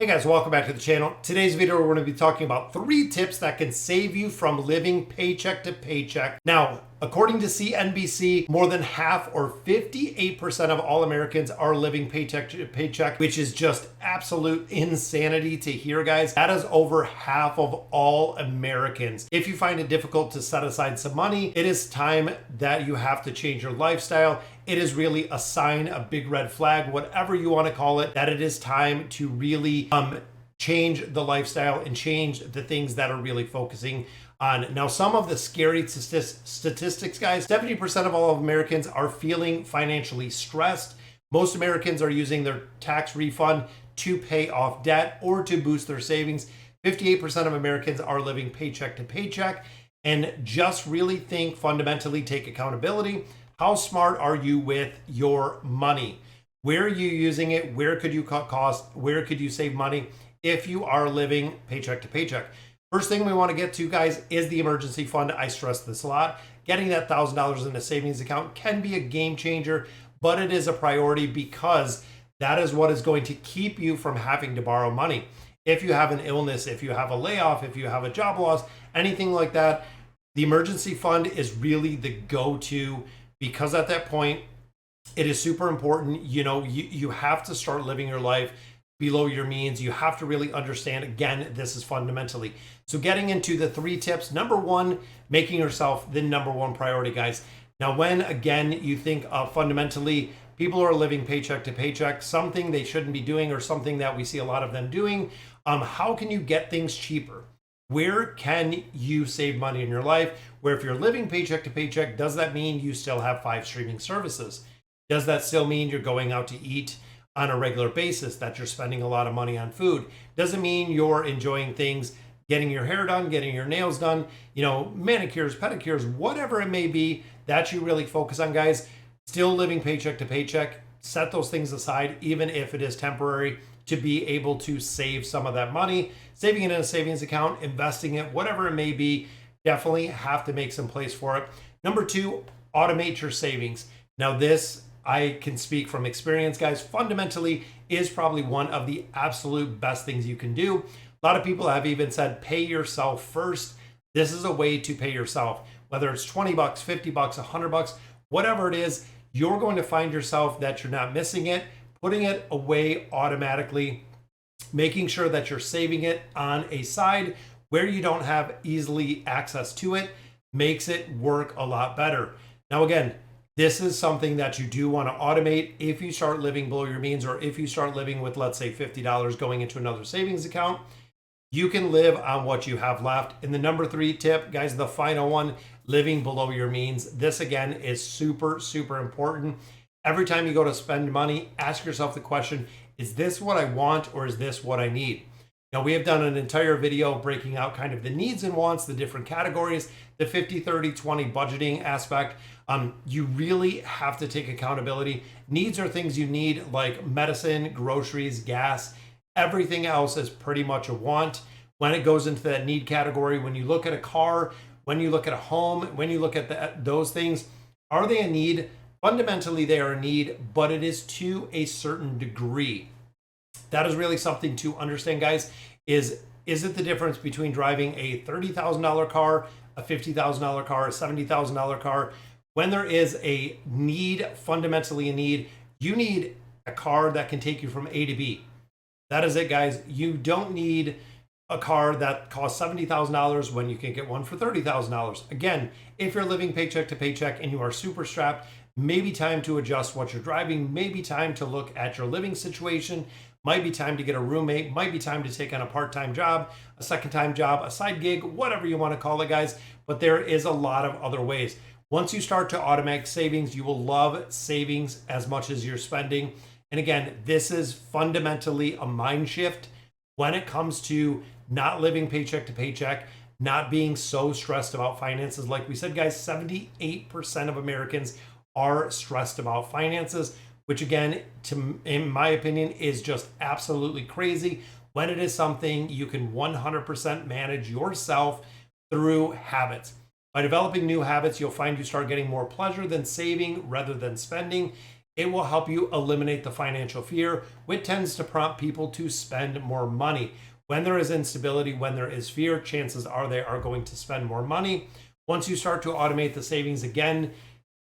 Hey guys, welcome back to the channel. Today's video, we're going to be talking about 3 tips that can save you from living paycheck to paycheck. Now, according to CNBC, more than half or 58% of all Americans are living paycheck to paycheck, which is just absolute insanity to hear, guys. That is over half of all Americans. If you find it difficult to set aside some money, it is time that you have to change your lifestyle. It is really a sign, a big red flag, whatever you want to call it, that it is time to really change the lifestyle and change the things that are really focusing on. Now, some of the scary statistics, guys, 70% of all of Americans are feeling financially stressed. Most Americans are using their tax refund to pay off debt or to boost their savings. 58% of Americans are living paycheck to paycheck. And just really think fundamentally, take accountability. How smart are you with your money? Where are you using it? Where could you cut costs? Where could you save money if you are living paycheck to paycheck? First thing we want to get to, guys, is the emergency fund. I stress this a lot. Getting that $1,000 in a savings account can be a game changer, but it is a priority because that is what is going to keep you from having to borrow money. If you have an illness, if you have a layoff, if you have a job loss, anything like that, the emergency fund is really the go-to, because at that point, it is super important. You have to start living your life below your means. You have to really understand, again, this is fundamentally. So getting into the 3 tips. Number 1, making yourself the number 1 priority, guys. Now, when, again, you think fundamentally, people are living paycheck to paycheck, something they shouldn't be doing or something that we see a lot of them doing, how can you get things cheaper? Where can you save money in your life? Where if you're living paycheck to paycheck, does that mean you still have 5 streaming services? Does that still mean you're going out to eat on a regular basis, that you're spending a lot of money on food? Does it mean you're enjoying things, getting your hair done, getting your nails done, manicures, pedicures, whatever it may be that you really focus on, guys? Still living paycheck to paycheck. Set those things aside, even if it is temporary, to be able to save some of that money. Saving it in a savings account, investing it, whatever it may be, definitely have to make some place for it. Number 2, automate your savings. Now, this, I can speak from experience, guys, fundamentally is probably one of the absolute best things you can do. A lot of people have even said, pay yourself first. This is a way to pay yourself, whether it's $20, $50, $100, whatever it is. You're going to find yourself that you're not missing it, putting it away automatically, making sure that you're saving it on a side where you don't have easily access to it, makes it work a lot better. Now, again, this is something that you do want to automate. If you start living below your means, or if you start living with, let's say, $50 going into another savings account, you can live on what you have left. And the number 3 tip, guys, the final one, living below your means. This, again, is super, super important. Every time you go to spend money, ask yourself the question, is this what I want or is this what I need? Now, we have done an entire video breaking out kind of the needs and wants, the different categories, the 50, 30, 20 budgeting aspect. You really have to take accountability. Needs are things you need, like medicine, groceries, gas. Everything else is pretty much a want. When it goes into that need category, when you look at a car, when you look at a home, when you look at those things, are they a need? Fundamentally, they are a need, but it is to a certain degree. That is really something to understand, guys. Is it the difference between driving a $30,000 car, a $50,000 car, a $70,000 car? When there is a need, fundamentally a need, you need a car that can take you from A to B. That is it, guys. You don't need a car that costs $70,000 when you can get one for $30,000. Again, if you're living paycheck to paycheck and you are super strapped, maybe time to adjust what you're driving, maybe time to look at your living situation, might be time to get a roommate, might be time to take on a part-time job, a second-time job, a side gig, whatever you want to call it, guys. But there is a lot of other ways. Once you start to automate savings, you will love savings as much as you're spending. And again, this is fundamentally a mind shift when it comes to not living paycheck to paycheck, not being so stressed about finances. Like we said, guys, 78% of Americans are stressed about finances, which again, in my opinion, is just absolutely crazy when it is something you can 100% manage yourself through habits. By developing new habits, you'll find you start getting more pleasure than saving rather than spending. it will help you eliminate the financial fear, which tends to prompt people to spend more money. When there is instability, when there is fear, chances are they are going to spend more money. Once you start to automate the savings again,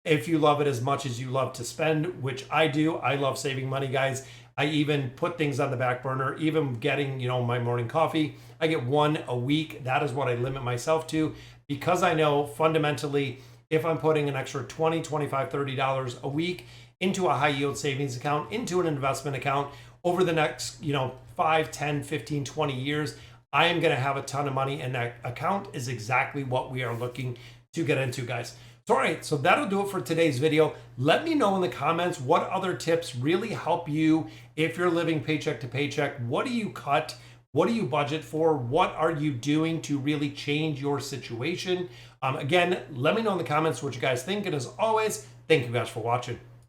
if you love it as much as you love to spend, which I do, I love saving money, guys. I even put things on the back burner, even getting, my morning coffee. I get one a week. That is what I limit myself to, because I know fundamentally, if I'm putting an extra $20, $25, $30 a week into a high yield savings account, into an investment account over the next, 5, 10, 15, 20 years, I am going to have a ton of money, and that account is exactly what we are looking to get into, guys. So, all right, so that'll do it for today's video. Let me know in the comments what other tips really help you if you're living paycheck to paycheck. What do you cut? What do you budget for? What are you doing to really change your situation? Again, let me know in the comments what you guys think. And as always, thank you guys for watching.